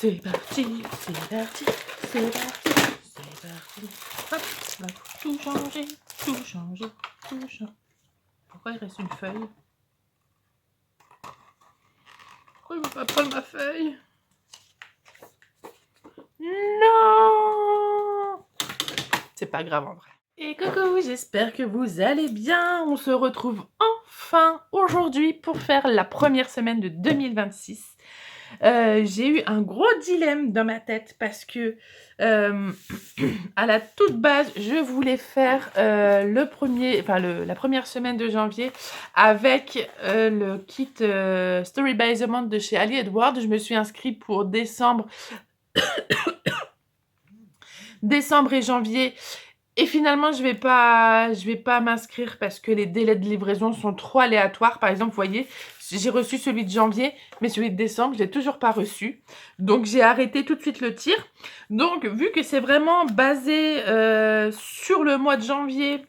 C'est parti, c'est parti, c'est parti, c'est parti. Hop, on va tout changer, tout changer, tout changer. Pourquoi il reste une feuille? Pourquoi il ne veut pas prendre ma feuille? Non! C'est pas grave en vrai. Et coucou, j'espère que vous allez bien. On se retrouve enfin aujourd'hui pour faire la première semaine de 2026. J'ai eu un gros dilemme dans ma tête parce que à la toute base, je voulais faire la première semaine de janvier avec le kit Story by the Month de chez Ali Edward. Je me suis inscrite pour décembre et janvier. Et finalement, je vais pas m'inscrire parce que les délais de livraison sont trop aléatoires. Par exemple, vous voyez, j'ai reçu celui de janvier, mais celui de décembre, je l'ai toujours pas reçu. Donc, j'ai arrêté tout de suite le tir. Donc, vu que c'est vraiment basé sur le mois de janvier,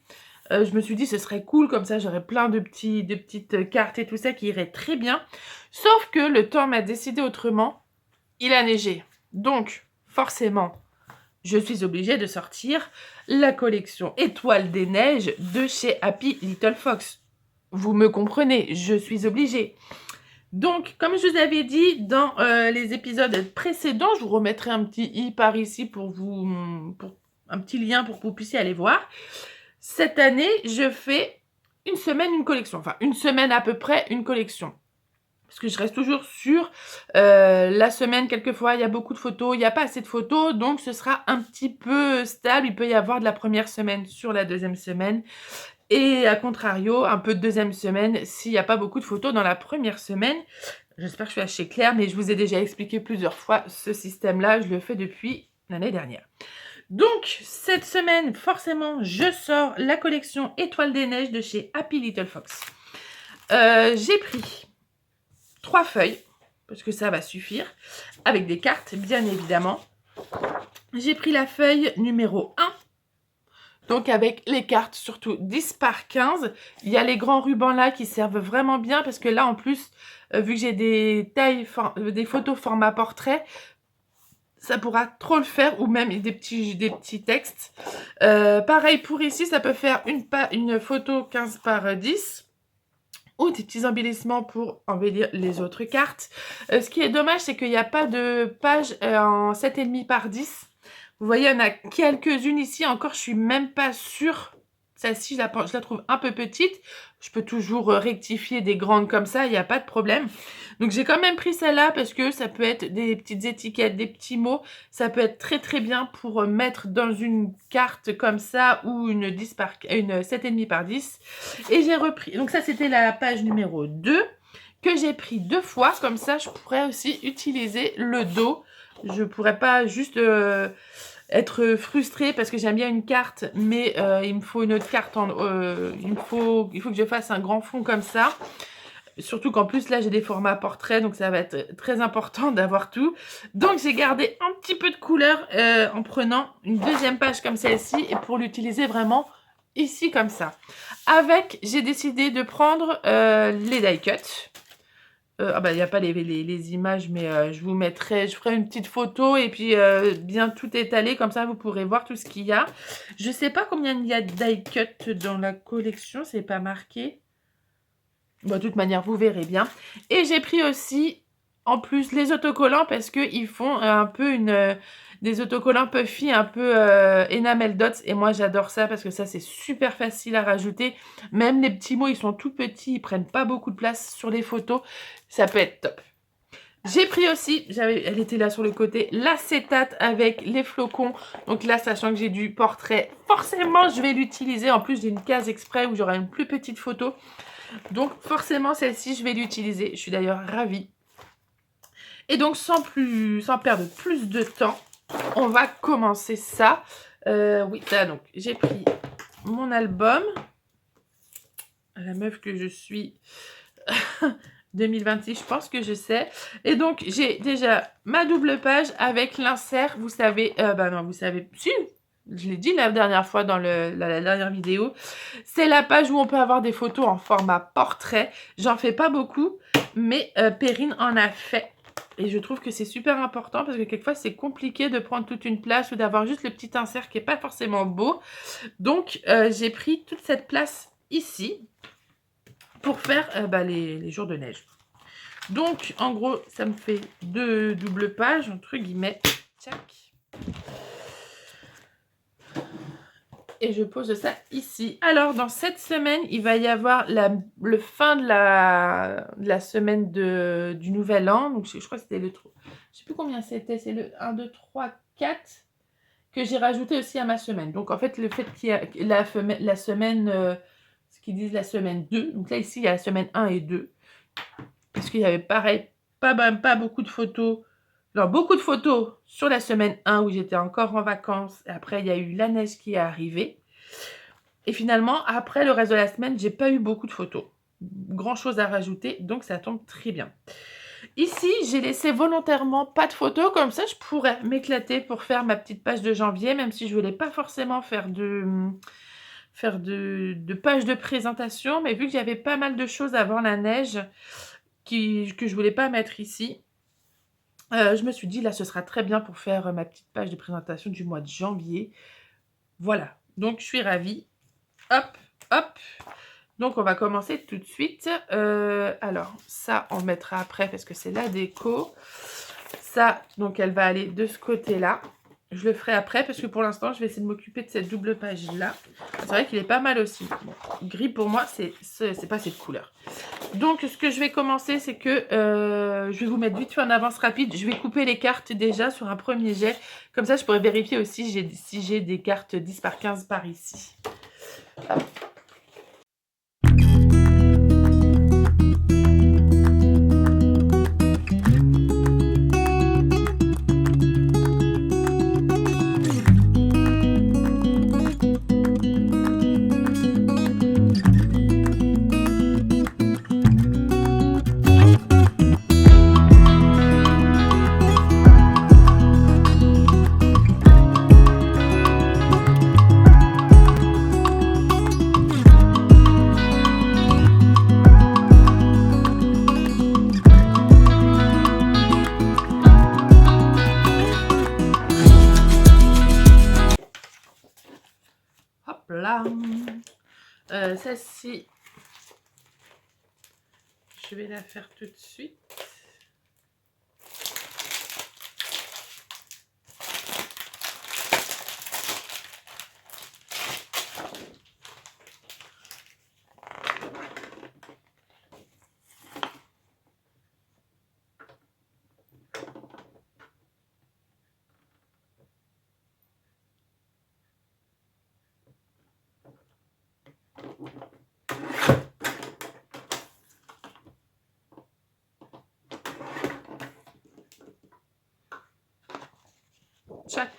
je me suis dit ce serait cool, comme ça j'aurais plein de petites cartes et tout ça qui iraient très bien. Sauf que le temps m'a décidé autrement. Il a neigé. Donc, forcément, je suis obligée de sortir la collection Étoile des Neiges de chez Happy Little Fox. Vous me comprenez, je suis obligée. Donc, comme je vous avais dit dans les épisodes précédents, je vous remettrai un petit i par ici pour un petit lien pour que vous puissiez aller voir. Cette année, je fais une semaine, une collection. Enfin, une semaine à peu près, une collection. Parce que je reste toujours sur la semaine, quelquefois, il y a beaucoup de photos, il n'y a pas assez de photos, donc ce sera un petit peu stable. Il peut y avoir de la première semaine sur la deuxième semaine. Et à contrario, un peu de deuxième semaine s'il n'y a pas beaucoup de photos dans la première semaine. J'espère que je suis assez claire, mais je vous ai déjà expliqué plusieurs fois ce système-là. Je le fais depuis l'année dernière. Donc, cette semaine, forcément, je sors la collection Étoile des Neiges de chez Happy Little Fox. J'ai pris 3 feuilles, parce que ça va suffire, avec des cartes, bien évidemment. J'ai pris la feuille numéro 1, donc avec les cartes, surtout 10 par 15. Il y a les grands rubans là qui servent vraiment bien, parce que là, en plus, vu que j'ai des photos format portrait, ça pourra trop le faire, ou même des petits textes. Pareil pour ici, ça peut faire une photo 15 par 10. Ou des petits embellissements pour embellir les autres cartes. Ce qui est dommage, c'est qu'il n'y a pas de page en 7,5 par 10. Vous voyez, il y en a quelques-unes ici. Encore, je suis même pas sûre. Celle-ci, je la trouve un peu petite. Je peux toujours rectifier des grandes comme ça, il n'y a pas de problème. Donc, j'ai quand même pris celle-là parce que ça peut être des petites étiquettes, des petits mots. Ça peut être très très bien pour mettre dans une carte comme ça ou une 7,5 par 10. Et j'ai repris, donc ça c'était la page numéro 2 que j'ai pris 2 fois. Comme ça, je pourrais aussi utiliser le dos. Je pourrais pas juste être frustrée parce que j'aime bien une carte, mais il me faut une autre carte. Il faut que je fasse un grand fond comme ça. Surtout qu'en plus, là, j'ai des formats portraits, donc ça va être très important d'avoir tout. Donc, j'ai gardé un petit peu de couleur en prenant une deuxième page comme celle-ci et pour l'utiliser vraiment ici comme ça. Avec, j'ai décidé de prendre les die cut. Il n'y a pas les images, mais je ferai une petite photo et puis bien tout étalé, comme ça vous pourrez voir tout ce qu'il y a. Je sais pas combien il y a de die cut dans la collection, c'est pas marqué. Bon, de toute manière, vous verrez bien. Et j'ai pris aussi, en plus, les autocollants parce qu'ils font un peu des autocollants puffy, un peu enamel dots. Et moi, j'adore ça parce que ça, c'est super facile à rajouter. Même les petits mots, ils sont tout petits, ils prennent pas beaucoup de place sur les photos. Ça peut être top. J'ai pris aussi, elle était là sur le côté, l'acétate avec les flocons. Donc là, sachant que j'ai du portrait, forcément, je vais l'utiliser. En plus, j'ai une case exprès où j'aurai une plus petite photo. Donc forcément, celle-ci, je vais l'utiliser. Je suis d'ailleurs ravie. Et donc, sans perdre plus de temps, on va commencer ça. Oui, là, donc, j'ai pris mon album. La meuf que je suis... 2026, je pense que je sais. Et donc, j'ai déjà ma double page avec l'insert. Vous savez... non, vous savez... Si, je l'ai dit la dernière fois dans la dernière vidéo. C'est la page où on peut avoir des photos en format portrait. J'en fais pas beaucoup, mais Perrine en a fait. Et je trouve que c'est super important parce que quelquefois, c'est compliqué de prendre toute une place ou d'avoir juste le petit insert qui n'est pas forcément beau. Donc, j'ai pris toute cette place ici pour faire les jours de neige. Donc, en gros, ça me fait 2 doubles pages, entre guillemets. Tchac. Et je pose ça ici. Alors, dans cette semaine, il va y avoir le fin de la semaine du Nouvel An. Donc, je crois que c'était le... Je sais plus combien c'était. C'est le 1, 2, 3, 4 que j'ai rajouté aussi à ma semaine. Donc, en fait, le fait qu'il y a la semaine... ce qu'ils disent la semaine 2. Donc là, ici, il y a la semaine 1 et 2. Parce qu'il y avait pareil, pas beaucoup de photos. Alors, beaucoup de photos sur la semaine 1 où j'étais encore en vacances. Et après, il y a eu la neige qui est arrivée. Et finalement, après le reste de la semaine, j'ai pas eu beaucoup de photos. Grand chose à rajouter, donc ça tombe très bien. Ici, j'ai laissé volontairement pas de photos, comme ça je pourrais m'éclater pour faire ma petite page de janvier, même si je voulais pas forcément faire de page de présentation, mais vu que j'avais pas mal de choses avant la neige que je voulais pas mettre ici, je me suis dit là ce sera très bien pour faire ma petite page de présentation du mois de janvier. Voilà, donc je suis ravie. Hop, hop. Donc, on va commencer tout de suite. Alors, ça, on le mettra après parce que c'est la déco. Ça, donc, elle va aller de ce côté-là. Je le ferai après parce que pour l'instant, je vais essayer de m'occuper de cette double page-là. C'est vrai qu'il est pas mal aussi. Bon, gris, pour moi, c'est pas cette couleur. Donc, ce que je vais commencer, c'est que je vais vous mettre vite fait en avance rapide. Je vais couper les cartes déjà sur un premier jet. Comme ça, je pourrais vérifier aussi si j'ai des cartes 10 par 15 par ici. Hop. Là, celle-ci, je vais la faire tout de suite. Tchac,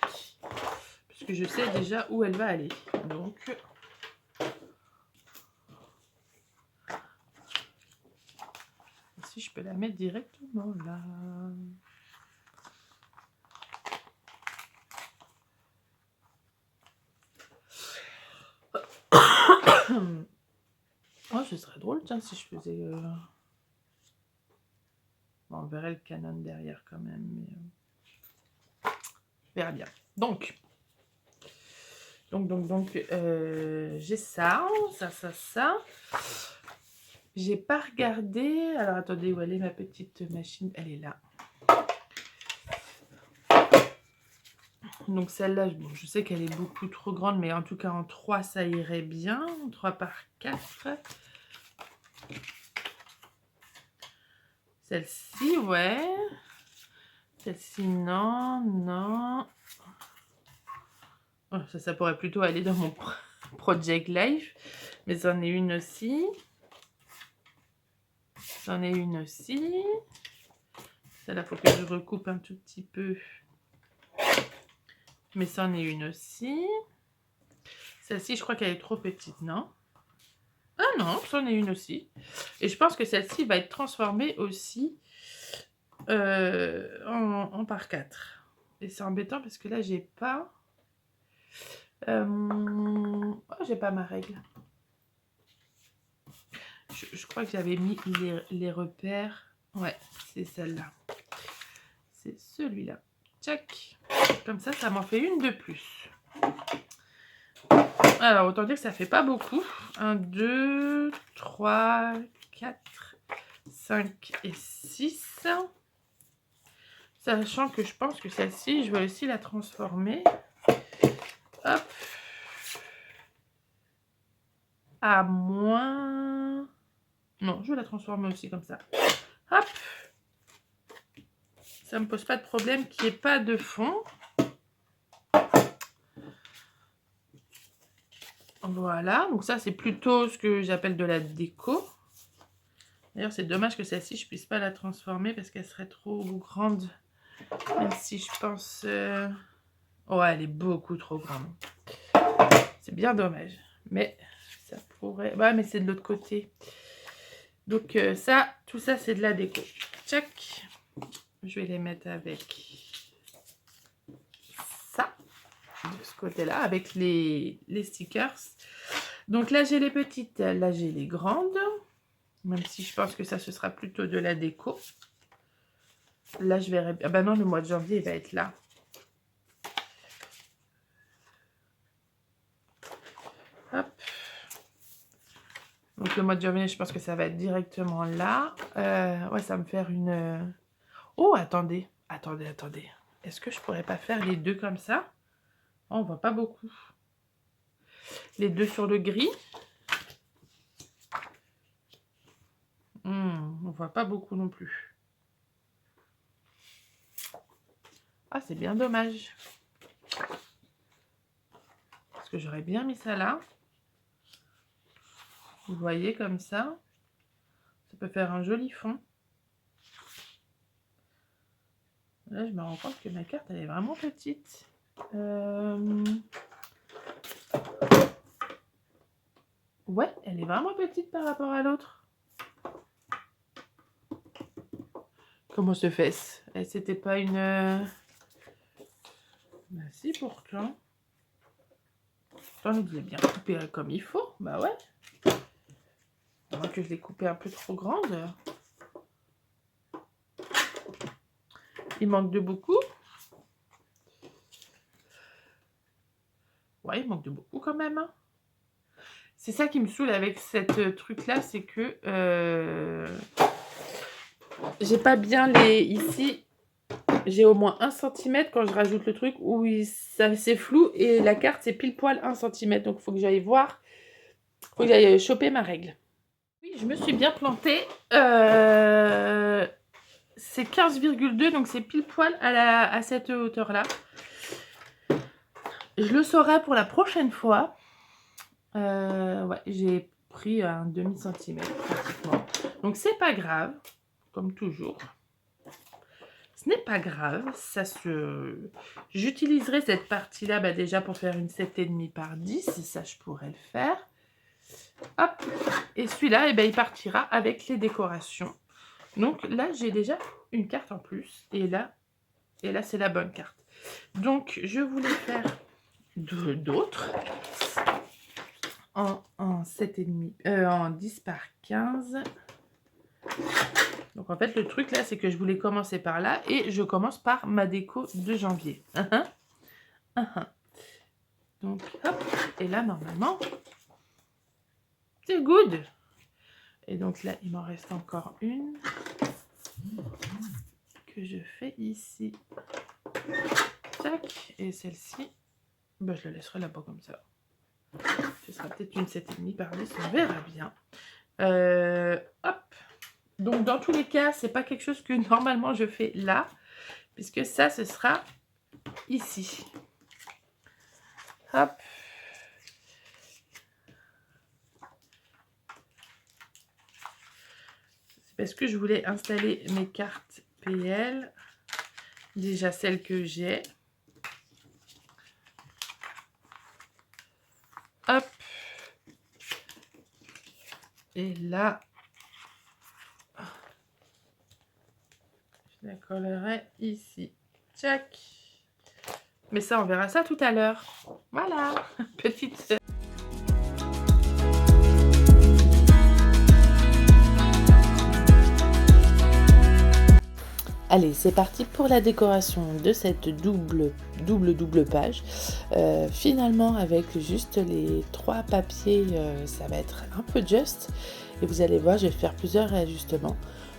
puisque je sais déjà où elle va aller. Donc, si je peux la mettre directement là. Oh, ce serait drôle, tiens, si je faisais... Bon, on verrait le canon derrière quand même, mais... On verra bien. Donc, j'ai ça. J'ai pas regardé. Alors, attendez, où elle est ma petite machine? Elle est là. Donc, celle-là, bon, je sais qu'elle est beaucoup trop grande, mais en tout cas, en 3, ça irait bien. 3 par 4. Celle-ci, ouais. Celle-ci, non. Oh, ça pourrait plutôt aller dans mon Project Life. Mais c'en est une aussi. Celle-là, il faut que je recoupe un tout petit peu. Mais c'en est une aussi. Celle-ci, je crois qu'elle est trop petite, non? Ah non, c'en est une aussi. Et je pense que celle-ci va être transformée aussi en par 4. Et c'est embêtant parce que là, j'ai pas... Oh, j'ai pas ma règle. Je crois que j'avais mis les repères. Ouais, c'est celle-là. c'est celui-là. Tchac. Comme ça, ça m'en fait une de plus. Alors, autant dire que ça fait pas beaucoup. 1, 2, 3, 4, 5 et 6. Sachant que je pense que celle-ci, je vais aussi la transformer. Hop. À moins... Non, je vais la transformer aussi comme ça. Hop. Ça me pose pas de problème qu'il n'y ait pas de fond. Voilà, donc ça c'est plutôt ce que j'appelle de la déco. D'ailleurs c'est dommage que celle-ci je puisse pas la transformer parce qu'elle serait trop grande. Même si je pense... Oh, elle est beaucoup trop grande. C'est bien dommage. Mais ça pourrait... Ouais, mais c'est de l'autre côté. Donc ça, tout ça c'est de la déco. Tchac. Je vais les mettre avec ça. De ce côté-là, avec les stickers. Donc là j'ai les petites, là j'ai les grandes. Même si je pense que ça ce sera plutôt de la déco. Là je verrai... Ah bah non, le mois de janvier il va être là. Hop. Donc le mois de janvier je pense que ça va être directement là. Ouais, ça va me faire une... Oh, attendez. Attendez. Est-ce que je pourrais pas faire les deux comme ça? Oh, on voit pas beaucoup. Les deux sur le gris. On voit pas beaucoup non plus. Ah, c'est bien dommage. Parce que j'aurais bien mis ça là. Vous voyez comme ça. Ça peut faire un joli fond. Là, je me rends compte que ma carte, elle est vraiment petite. Ouais, elle est vraiment petite par rapport à l'autre. Comment se fait-ce? C'était pas une... Bah si, pourtant. Pourtant, il est bien coupé comme il faut. Bah ouais. À moins que je l'ai coupé un peu trop grande. Il manque de beaucoup. Ouais, il manque de beaucoup quand même. Hein. C'est ça qui me saoule avec cette truc-là, c'est que j'ai pas bien les... Ici, j'ai au moins 1 cm quand je rajoute le truc où c'est flou et la carte, c'est pile poil 1 cm. Donc, il faut que j'aille voir. Il faut que j'aille choper ma règle. Oui, je me suis bien plantée. C'est 15,2, donc c'est pile poil à cette hauteur-là. Je le saurai pour la prochaine fois. Ouais, j'ai pris un demi-centimètre pratiquement. Donc c'est pas grave, comme toujours. Ce n'est pas grave, ça se... J'utiliserai cette partie-là déjà pour faire une 7,5 par 10, ça je pourrais le faire. Hop, et celui-là, il partira avec les décorations. Donc là, j'ai déjà une carte en plus, et là c'est la bonne carte. Donc je voulais faire d'autres en 7,5, en 10 par 15. Donc en fait le truc là c'est que je voulais commencer par là et je commence par ma déco de janvier. Donc hop, et là normalement c'est good. Et donc là il m'en reste encore une que je fais ici. Tac, et celle-ci, je la laisserai là-bas comme ça. Ce sera peut-être une 7,5 par 10, on verra bien. Hop. Donc dans tous les cas, c'est pas quelque chose que normalement je fais là, puisque ça, ce sera ici. Hop. C'est parce que je voulais installer mes cartes PL, déjà celles que j'ai. Hop. Et là, je la collerai ici. Tchac. Mais ça, on verra ça tout à l'heure. Voilà. Petite... Allez, c'est parti pour la décoration de cette double page. Finalement, avec juste les 3 papiers, ça va être un peu juste. Et vous allez voir, je vais faire plusieurs réajustements.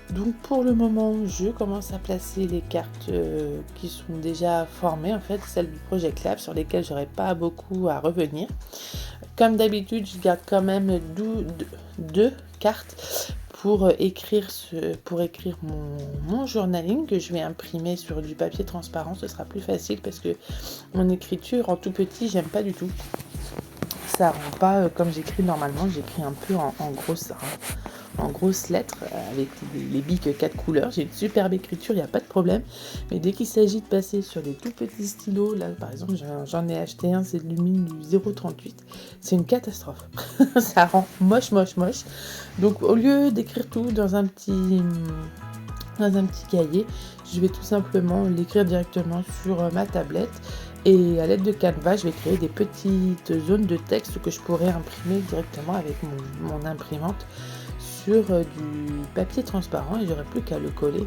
Donc pour le moment, je commence à placer les cartes qui sont déjà formées, en fait, celles du projet Clap sur lesquelles j'aurai pas beaucoup à revenir. Comme d'habitude, je garde quand même deux cartes pour écrire, mon journaling que je vais imprimer sur du papier transparent. Ce sera plus facile parce que mon écriture en tout petit, j'aime pas du tout. Ça rend pas comme j'écris normalement, j'écris un peu en grosses lettres avec les bics 4 couleurs. J'ai une superbe écriture, il n'y a pas de problème. Mais dès qu'il s'agit de passer sur des tout petits stylos, là par exemple j'en ai acheté un, c'est de Lumine du 0,38. C'est une catastrophe. Ça rend moche. Donc au lieu d'écrire tout dans un petit cahier, je vais tout simplement l'écrire directement sur ma tablette. Et à l'aide de Canva, je vais créer des petites zones de texte que je pourrais imprimer directement avec mon imprimante sur du papier transparent et j'aurai plus qu'à le coller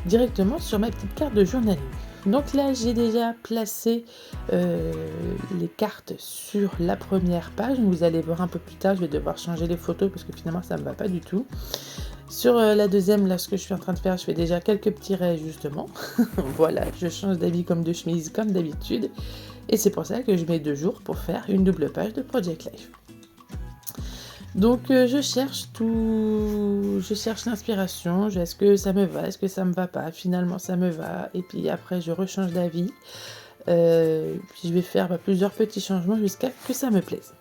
directement sur ma petite carte de journaling. Donc là, j'ai déjà placé les cartes sur la première page. Vous allez voir un peu plus tard, je vais devoir changer les photos parce que finalement, ça ne me va pas du tout. Sur la deuxième, là, ce que je suis en train de faire, je fais déjà quelques petits réajustements. Voilà, je change d'habit comme de chemise comme d'habitude. Et c'est pour ça que je mets 2 jours pour faire une double page de Project Life. Donc je cherche l'inspiration, est-ce que ça me va, est-ce que ça me va pas, finalement ça me va, et puis après je rechange d'avis, puis je vais faire plusieurs petits changements jusqu'à ce que ça me plaise.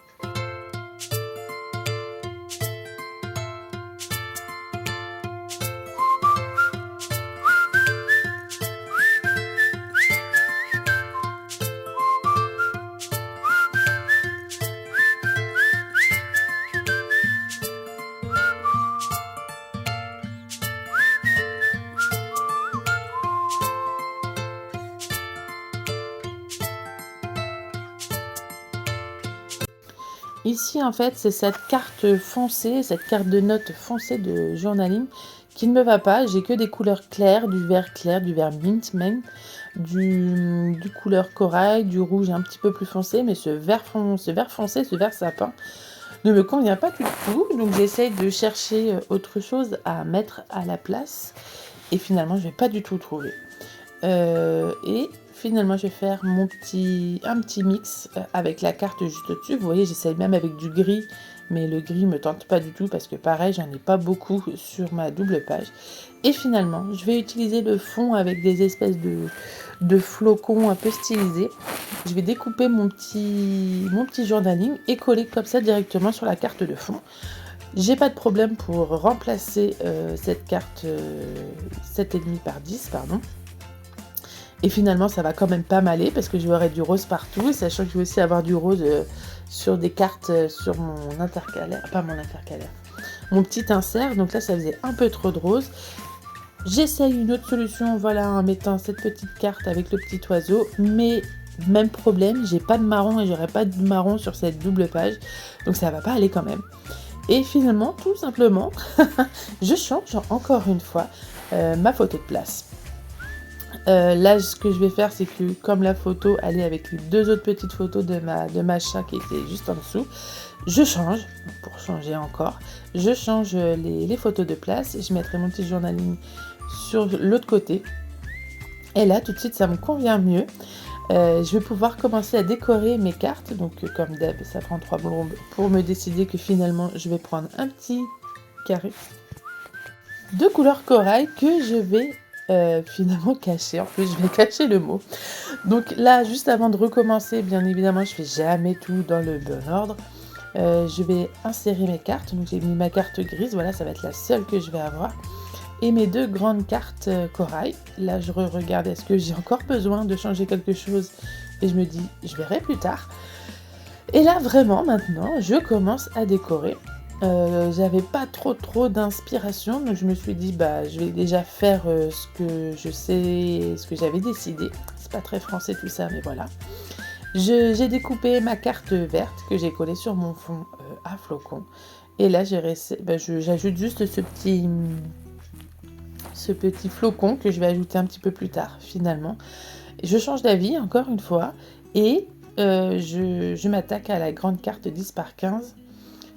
Ici, en fait, c'est cette carte foncée, cette carte de notes foncée de journaling qui ne me va pas. J'ai que des couleurs claires, du vert clair, du vert mint même, du couleur corail, du rouge un petit peu plus foncé, mais ce vert foncé, ce vert sapin ne me convient pas du tout. Donc j'essaye de chercher autre chose à mettre à la place et finalement, je ne vais pas du tout trouver. Et finalement, je vais faire un petit mix avec la carte juste au-dessus. Vous voyez, j'essaye même avec du gris, mais le gris me tente pas du tout parce que pareil, j'en ai pas beaucoup sur ma double page. Et finalement, je vais utiliser le fond avec des espèces de flocons un peu stylisés. Je vais découper mon petit journaling et coller comme ça directement sur la carte de fond. J'ai pas de problème pour remplacer cette carte 7,5 par 10, pardon. Et finalement, ça va quand même pas m'aller parce que j'aurai du rose partout, sachant que je vais aussi avoir du rose sur des cartes sur mon petit insert. Donc là, ça faisait un peu trop de rose. J'essaye une autre solution, voilà, en mettant cette petite carte avec le petit oiseau, mais même problème, j'ai pas de marron et j'aurai pas de marron sur cette double page, donc ça va pas aller quand même. Et finalement, tout simplement, je change encore une fois ma photo de place. Là, ce que je vais faire, c'est que comme la photo allait avec les 2 autres petites photos de ma chat qui était juste en dessous, je change, pour changer encore, je change les photos de place et je mettrai mon petit journaling sur l'autre côté. Et là, tout de suite, ça me convient mieux. Je vais pouvoir commencer à décorer mes cartes. Donc, comme d'hab, ça prend 3 plombes pour me décider que finalement, je vais prendre un petit carré de couleur corail que je vais finalement cacher. En plus, je vais cacher le mot. Donc là, juste avant de recommencer, bien évidemment, je fais jamais tout dans le bon ordre. Je vais insérer mes cartes. Donc j'ai mis ma carte grise. Voilà, ça va être la seule que je vais avoir. Et mes 2 grandes cartes corail. Là, je regarde, est-ce que j'ai encore besoin de changer quelque chose? Et je me dis, je verrai plus tard. Et là, vraiment, maintenant, je commence à décorer. J'avais pas trop d'inspiration, donc je me suis dit je vais déjà faire ce que je sais, ce que j'avais décidé. C'est pas très français tout ça, mais voilà. J'ai découpé ma carte verte que j'ai collée sur mon fond à flocons. Et là j'ajoute juste ce petit flocon que je vais ajouter un petit peu plus tard finalement. Je change d'avis encore une fois et je m'attaque à la grande carte 10 par 15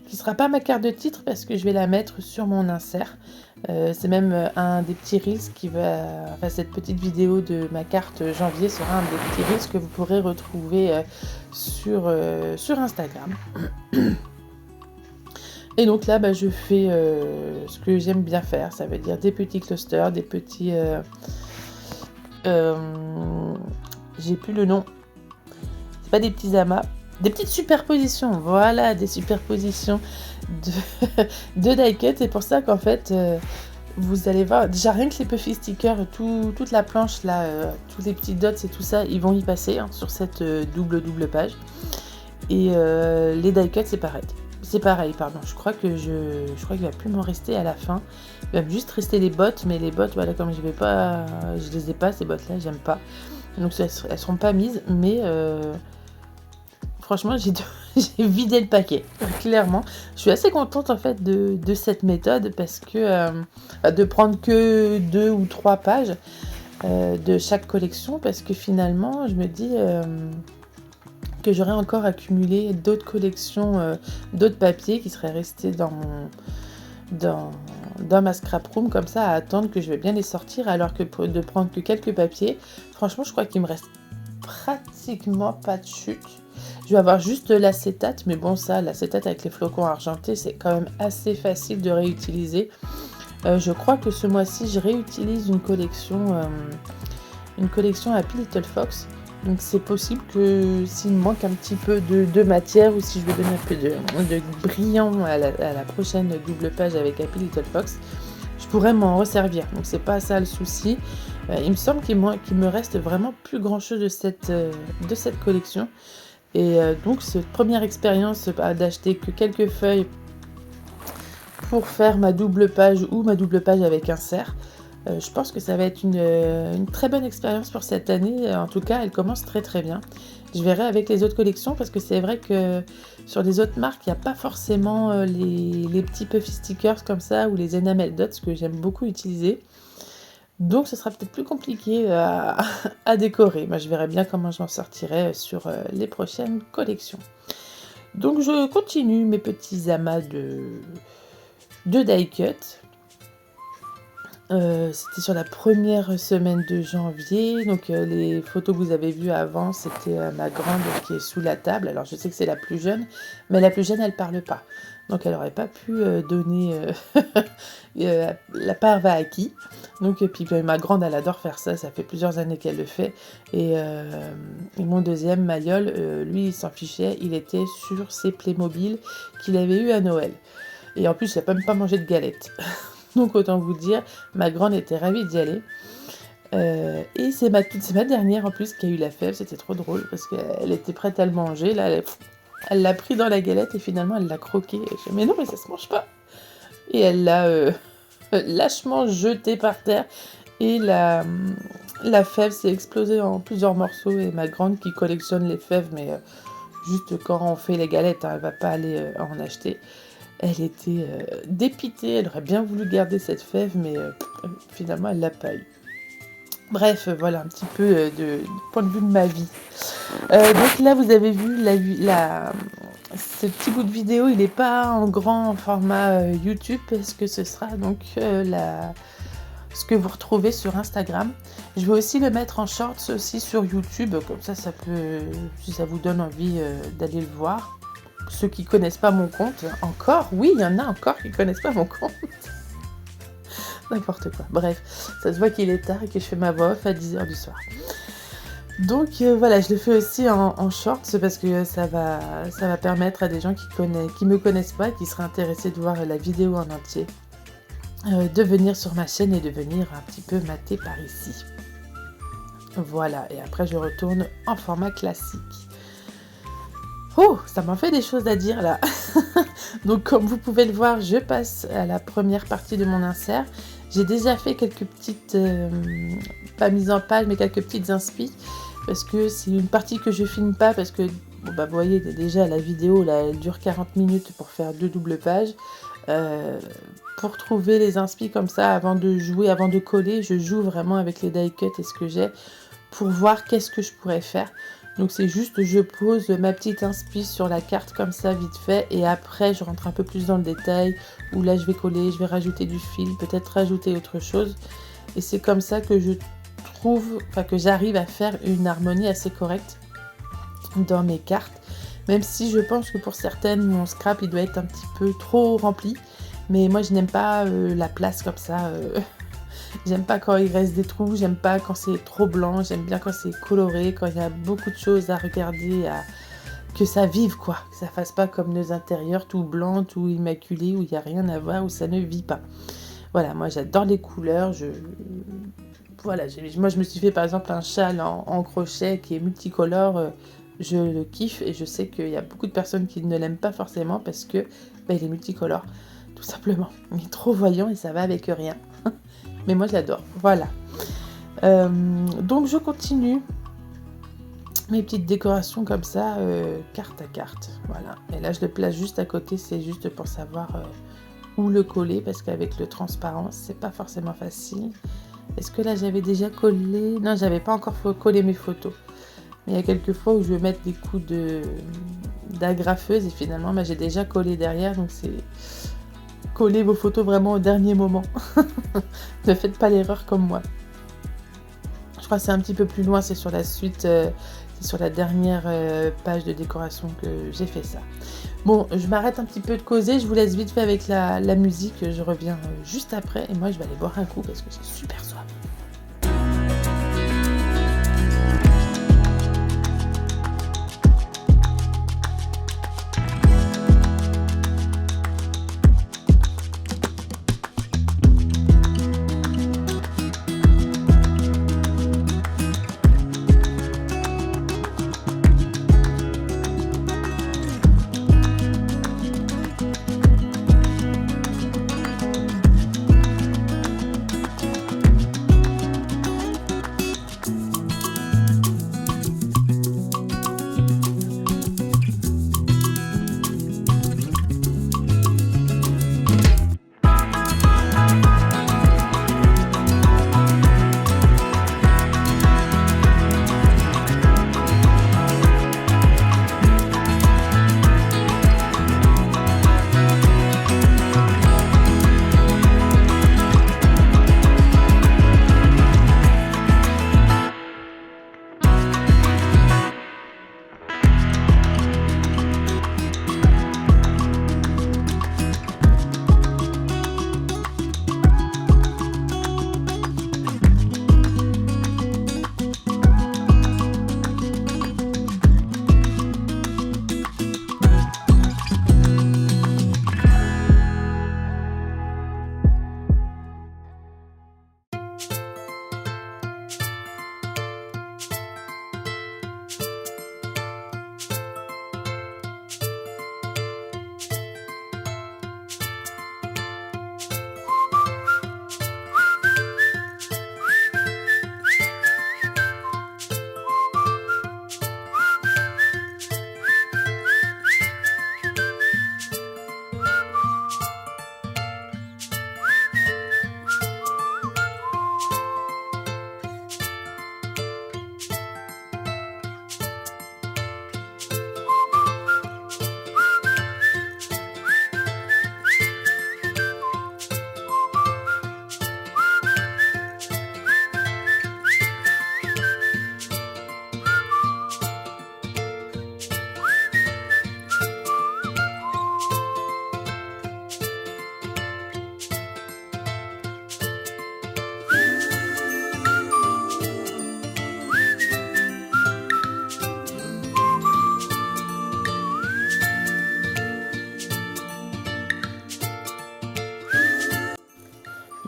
qui ne sera pas ma carte de titre parce que je vais la mettre sur mon insert. C'est même un des petits reels qui va... Enfin, cette petite vidéo de ma carte janvier sera un des petits reels que vous pourrez retrouver sur Instagram. Et donc là, je fais ce que j'aime bien faire. Ça veut dire des petits clusters, des petits... j'ai plus le nom. C'est pas des petits amas. Des petites superpositions, voilà, des superpositions de die-cut. C'est pour ça qu'en fait, vous allez voir, déjà rien que les puffy stickers, toute la planche là, tous les petits dots et tout ça, ils vont y passer sur cette double page. Et les die-cut, c'est pareil. C'est pareil, pardon. Je crois qu'il va plus m'en rester à la fin. Il va me juste rester les bottes, mais les bottes, voilà, comme je les ai pas, ces bottes-là, j'aime pas. Donc elles seront pas mises, mais... Franchement, j'ai vidé le paquet, clairement. Je suis assez contente en fait de cette méthode parce que de prendre que 2 ou 3 pages de chaque collection parce que finalement, je me dis que j'aurais encore accumulé d'autres collections, d'autres papiers qui seraient restés dans ma scrap room comme ça à attendre que je vais bien les sortir alors que de prendre que quelques papiers, franchement, je crois qu'il me reste pratiquement pas de chute. Je vais avoir juste de l'acétate, mais bon ça, l'acétate avec les flocons argentés, c'est quand même assez facile de réutiliser. Je crois que ce mois-ci, je réutilise une collection Happy Little Fox. Donc c'est possible que s'il me manque un petit peu de matière ou si je veux donner un peu de brillant à la prochaine double page avec Happy Little Fox, je pourrais m'en resservir. Donc c'est pas ça le souci. Il me semble qu'il me reste vraiment plus grand chose de cette collection. Et donc cette première expérience d'acheter que quelques feuilles pour faire ma double page ou ma double page avec insert, je pense que ça va être une très bonne expérience pour cette année. En tout cas, elle commence très très bien. Je verrai avec les autres collections parce que c'est vrai que sur les autres marques, il n'y a pas forcément les petits puffy stickers comme ça ou les enamel dots que j'aime beaucoup utiliser. Donc ce sera peut-être plus compliqué à décorer. Moi, je verrai bien comment je m'en sortirai sur les prochaines collections. Donc je continue mes petits amas de die cut. C'était sur la première semaine de janvier. Donc les photos que vous avez vues avant, c'était ma grande qui est sous la table. Alors je sais que c'est la plus jeune, mais la plus jeune, elle parle pas. Donc elle n'aurait pas pu donner la part va à qui. Donc puis ma grande, elle adore faire ça. Ça fait plusieurs années qu'elle le fait. Et mon deuxième, Mayol, lui, il s'en fichait. Il était sur ses Playmobil qu'il avait eu à Noël. Et en plus, il n'a même pas mangé de galettes. Donc autant vous dire, ma grande était ravie d'y aller. Et c'est ma dernière en plus qui a eu la fève. C'était trop drôle parce qu'elle était prête à le manger. Là, elle l'a pris dans la galette et finalement elle l'a croqué. Je dis, mais non, mais ça se mange pas. Et elle l'a lâchement jeté par terre. Et la fève s'est explosée en plusieurs morceaux. Et ma grande qui collectionne les fèves, mais juste quand on fait les galettes, hein, elle va pas aller en acheter. Elle était dépitée, elle aurait bien voulu garder cette fève, mais finalement elle l'a pas eu. Bref, voilà un petit peu du point de vue de ma vie. Donc là, vous avez vu ce petit bout de vidéo, il n'est pas en grand format YouTube, parce que ce sera donc ce que vous retrouvez sur Instagram. Je vais aussi le mettre en shorts aussi sur YouTube, comme ça peut, si ça vous donne envie d'aller le voir. Ceux qui connaissent pas mon compte, encore, oui, il y en a encore qui connaissent pas mon compte. N'importe quoi. Bref, ça se voit qu'il est tard et que je fais ma voix off à 10h du soir. Donc voilà, je le fais aussi en shorts parce que ça va permettre à des gens qui me connaissent pas, qui seraient intéressés de voir la vidéo en entier, de venir sur ma chaîne et de venir un petit peu mater par ici. Voilà, et après je retourne en format classique. Oh, ça m'en fait des choses à dire là. Donc comme vous pouvez le voir, je passe à la première partie de mon insert. J'ai déjà fait quelques petites, pas mises en page, mais quelques petites inspi. Parce que c'est une partie que je filme pas, parce que, vous voyez déjà la vidéo, là, elle dure 40 minutes pour faire 2 doubles pages. Euh, pour trouver les inspi comme ça, avant de jouer, avant de coller, je joue vraiment avec les die cut et ce que j'ai pour voir qu'est-ce que je pourrais faire. Donc c'est juste, je pose ma petite inspi sur la carte comme ça, vite fait, et après je rentre un peu plus dans le détail, où là je vais coller, je vais rajouter du fil, peut-être rajouter autre chose. Et c'est comme ça que je trouve, enfin que j'arrive à faire une harmonie assez correcte dans mes cartes. Même si je pense que pour certaines, mon scrap il doit être un petit peu trop rempli. Mais moi je n'aime pas la place comme ça. J'aime pas quand il reste des trous, j'aime pas quand c'est trop blanc, j'aime bien quand c'est coloré, quand il y a beaucoup de choses à regarder, que ça vive quoi. Que ça fasse pas comme nos intérieurs tout blancs, tout immaculés, où il n'y a rien à voir, où ça ne vit pas. Voilà, moi j'adore les couleurs. Voilà, moi je me suis fait par exemple un châle en crochet qui est multicolore. Je le kiffe et je sais qu'il y a beaucoup de personnes qui ne l'aiment pas forcément parce que il est multicolore, tout simplement. Il est trop voyant et ça va avec rien. Mais moi j'adore, voilà. Donc je continue mes petites décorations comme ça, carte à carte. Voilà. Et là je le place juste à côté, c'est juste pour savoir où le coller parce qu'avec le transparent, c'est pas forcément facile. Est-ce que là j'avais déjà collé? Non, j'avais pas encore collé mes photos. Il y a quelques fois où je vais mettre des coups d'agrafeuse et finalement j'ai déjà collé derrière, donc c'est coller vos photos vraiment au dernier moment. Ne faites pas l'erreur comme moi. Je crois que c'est un petit peu plus loin, c'est sur la suite, c'est sur la dernière page de décoration que j'ai fait ça. Bon, je m'arrête un petit peu de causer, je vous laisse vite fait avec la musique, je reviens juste après et moi je vais aller boire un coup parce que j'ai super soif.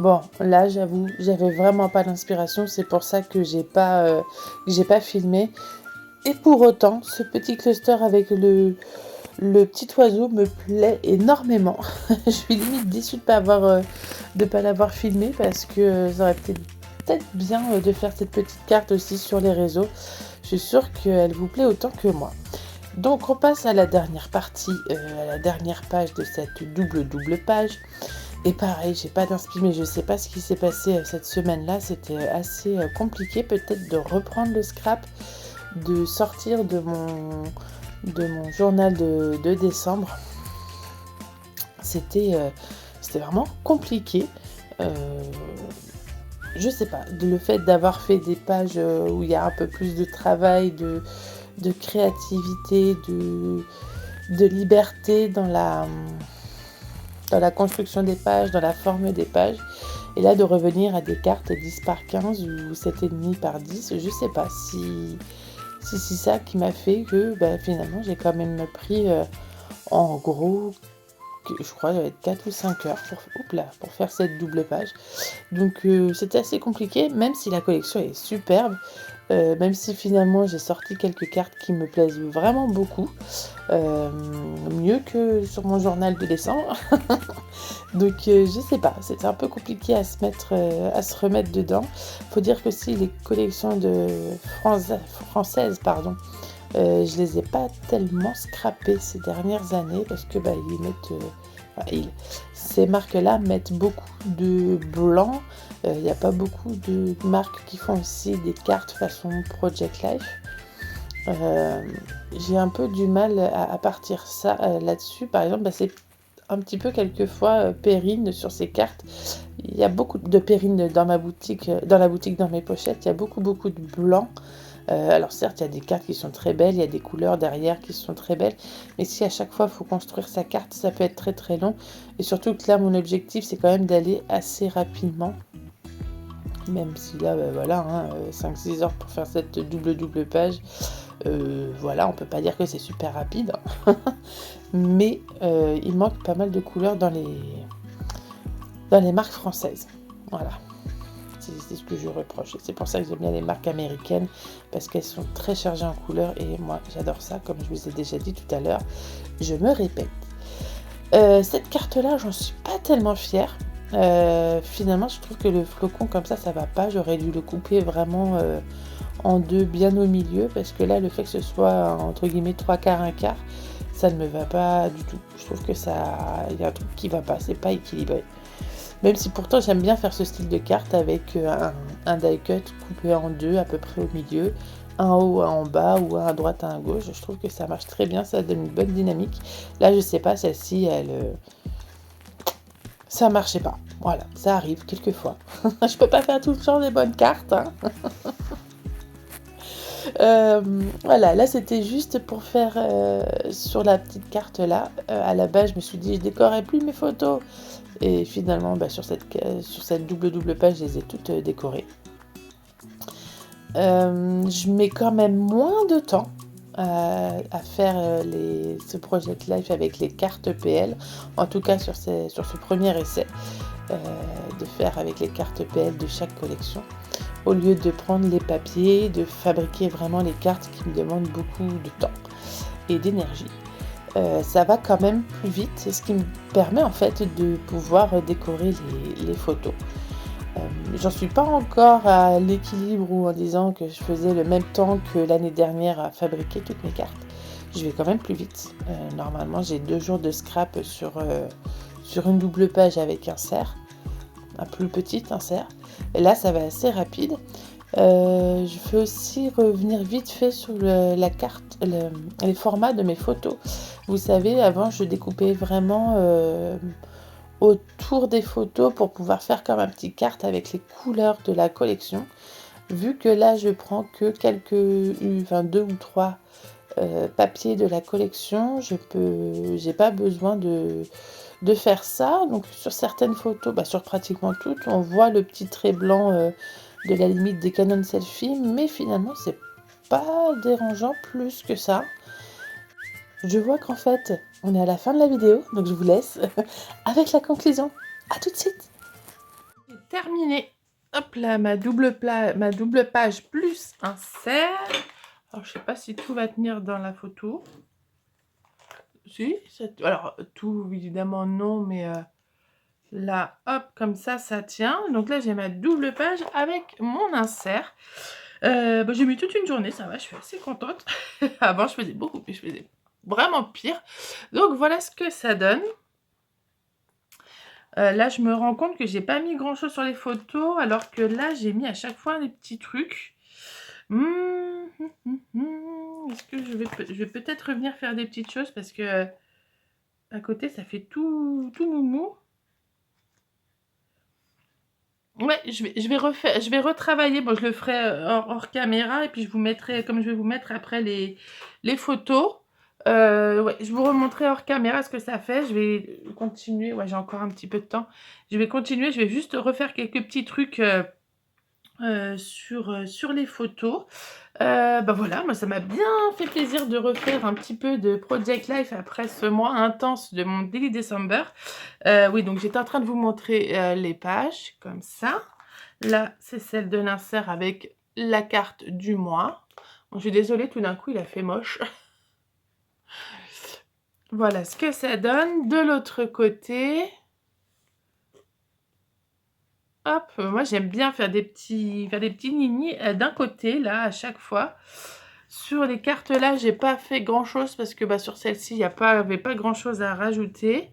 Bon, là, j'avoue, j'avais vraiment pas d'inspiration. C'est pour ça que j'ai pas filmé. Et pour autant, ce petit cluster avec le petit oiseau me plaît énormément. Je suis limite déçue de pas l'avoir filmé parce que ça aurait peut-être bien de faire cette petite carte aussi sur les réseaux. Je suis sûre qu'elle vous plaît autant que moi. Donc on passe à la dernière partie, à la dernière page de cette double page. Et pareil, j'ai pas d'inspi, mais je sais pas ce qui s'est passé cette semaine-là. C'était assez compliqué peut-être de reprendre le scrap, de sortir de mon journal de décembre. C'était vraiment compliqué. Je sais pas, le fait d'avoir fait des pages où il y a un peu plus de travail, de créativité, de liberté dans la construction des pages, dans la forme des pages. Et là, de revenir à des cartes 10 par 15 ou 7,5 par 10, je sais pas si c'est ça qui m'a fait que finalement j'ai quand même pris en gros, je crois, 4 ou 5 heures pour faire cette double page. Donc c'était assez compliqué, même si la collection est superbe. Même si finalement j'ai sorti quelques cartes qui me plaisent vraiment beaucoup, mieux que sur mon journal de décembre. Donc je sais pas, c'était un peu compliqué à se remettre dedans. Faut dire que si les collections françaises, pardon, je les ai pas tellement scrappées ces dernières années parce que ils mettent, ces marques-là mettent beaucoup de blanc. Il n'y a pas beaucoup de marques qui font aussi des cartes façon Project Life. J'ai un peu du mal à partir ça là-dessus. Par exemple, c'est un petit peu quelquefois Perrine sur ces cartes. Il y a beaucoup de Perrine dans ma boutique, dans la boutique, dans mes pochettes. Il y a beaucoup de blanc. Alors certes, il y a des cartes qui sont très belles, il y a des couleurs derrière qui sont très belles, mais si à chaque fois il faut construire sa carte, ça peut être très très long. Et surtout que là, mon objectif, c'est quand même d'aller assez rapidement. Même si là, 5-6 heures pour faire cette double page, voilà, on peut pas dire que c'est super rapide. Mais il manque pas mal de couleurs dans les marques françaises. Voilà. C'est ce que je reproche. C'est pour ça que j'aime bien les marques américaines, parce qu'elles sont très chargées en couleurs et moi j'adore ça, comme je vous ai déjà dit tout à l'heure. Je me répète. Cette carte-là, j'en suis pas tellement fière. Finalement, je trouve que le flocon comme ça va pas. J'aurais dû le couper vraiment en deux, bien au milieu, parce que là, le fait que ce soit entre guillemets 3/4, 1/4, ça ne me va pas du tout. Je trouve que il y a un truc qui va pas, c'est pas équilibré. Même si pourtant j'aime bien faire ce style de carte avec un die cut coupé en deux à peu près au milieu, un en haut, un en bas ou un à droite, un à gauche. Je trouve que ça marche très bien, ça donne une bonne dynamique. Là, je sais pas, celle-ci, ça marchait pas. Voilà, ça arrive quelquefois. Je peux pas faire tout le temps des bonnes cartes, hein. Voilà, là c'était juste pour faire sur la petite carte là. À la base, je me suis dit je décorerai plus mes photos. Et finalement, sur cette double page, je les ai toutes décorées. Je mets quand même moins de temps à faire ce Project Life avec les cartes PL. En tout cas, sur ce premier essai, de faire avec les cartes PL de chaque collection. Au lieu de prendre les papiers, de fabriquer vraiment les cartes qui me demandent beaucoup de temps et d'énergie. Ça va quand même plus vite, c'est ce qui me permet en fait de pouvoir décorer les photos. J'en suis pas encore à l'équilibre ou en disant que je faisais le même temps que l'année dernière à fabriquer toutes mes cartes. Je vais quand même plus vite. Normalement, j'ai 2 jours de scrap sur une double page avec un cerf, un plus petit insert. Et là, ça va assez rapide. Je fais aussi revenir vite fait sur la carte, les formats de mes photos. Vous savez, avant, je découpais vraiment autour des photos pour pouvoir faire comme un petit carte avec les couleurs de la collection. Vu que là, je prends que 2 ou 3 papiers de la collection, j'ai pas besoin de faire ça. Donc sur certaines photos, sur pratiquement toutes, on voit le petit trait blanc de la limite des Canon Selfie, mais finalement c'est pas dérangeant plus que ça. Je vois qu'en fait on est à la fin de la vidéo, donc je vous laisse avec la conclusion. À tout de suite. C'est terminé. Hop là, ma double page plus un cerf. Alors je sais pas si tout va tenir dans la photo. Si, alors tout évidemment non, mais là, hop, comme ça tient. Donc là, j'ai ma double page avec mon insert. Bah, j'ai mis toute une journée, ça va, je suis assez contente. Avant, je faisais beaucoup plus, je faisais vraiment pire. Donc, voilà ce que ça donne. Là, je me rends compte que j'ai pas mis grand-chose sur les photos, alors que là, j'ai mis à chaque fois des petits trucs. Est-ce que je vais peut-être revenir faire des petites choses parce que à côté, ça fait tout moumou. Ouais, je vais refaire, je vais retravailler. Bon, je le ferai hors caméra et puis je vous mettrai, comme je vais vous mettre après les photos. Ouais, je vous remontrerai hors caméra ce que ça fait. Je vais continuer. Ouais, j'ai encore un petit peu de temps. Je vais continuer. Je vais juste refaire quelques petits trucs sur les photos. Bah voilà, moi ça m'a bien fait plaisir de refaire un petit peu de Project Life après ce mois intense de mon Daily December. Oui, donc j'étais en train de vous montrer les pages, comme ça. Là, c'est celle de l'insert avec la carte du mois. Bon, je suis désolée, tout d'un coup, il a fait moche. Voilà ce que ça donne. De l'autre côté... Hop, moi j'aime bien faire des petits nini d'un côté, là, à chaque fois. Sur les cartes là, j'ai pas fait grand chose parce que bah, sur celle-ci, il n'y avait pas grand chose à rajouter.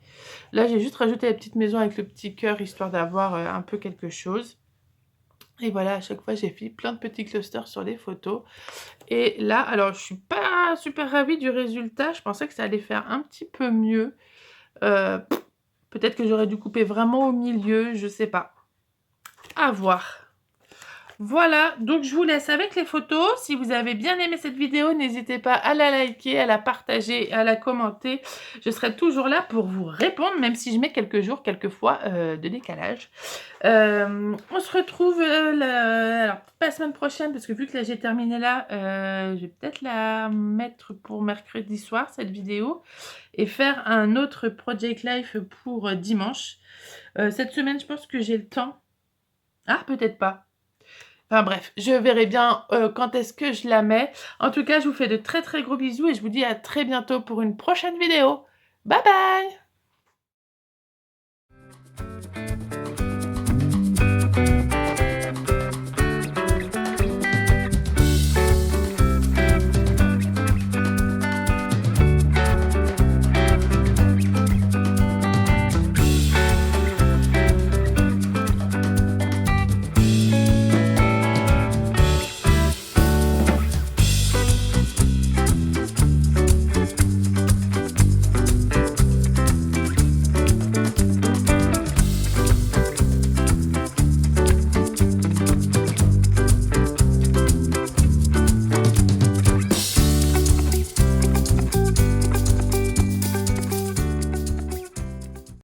Là, j'ai juste rajouté la petite maison avec le petit cœur, histoire d'avoir un peu quelque chose. Et voilà, à chaque fois, j'ai fait plein de petits clusters sur les photos. Et là, alors, je suis pas super ravie du résultat. Je pensais que ça allait faire un petit peu mieux. Peut-être que j'aurais dû couper vraiment au milieu, je sais pas. À voir. Voilà, donc je vous laisse avec les photos. Si vous avez bien aimé cette vidéo, n'hésitez pas à la liker, à la partager, à la commenter. Je serai toujours là pour vous répondre, même si je mets quelques jours, quelques fois de décalage. On se retrouve alors, pas la semaine prochaine, parce que vu que là j'ai terminé là, je vais peut-être la mettre pour mercredi soir, cette vidéo, et faire un autre Project Life pour dimanche. Cette semaine, je pense que j'ai le temps. Ah, peut-être pas. Enfin bref, je verrai bien quand est-ce que je la mets. En tout cas, je vous fais de très très gros bisous et je vous dis à très bientôt pour une prochaine vidéo. Bye bye!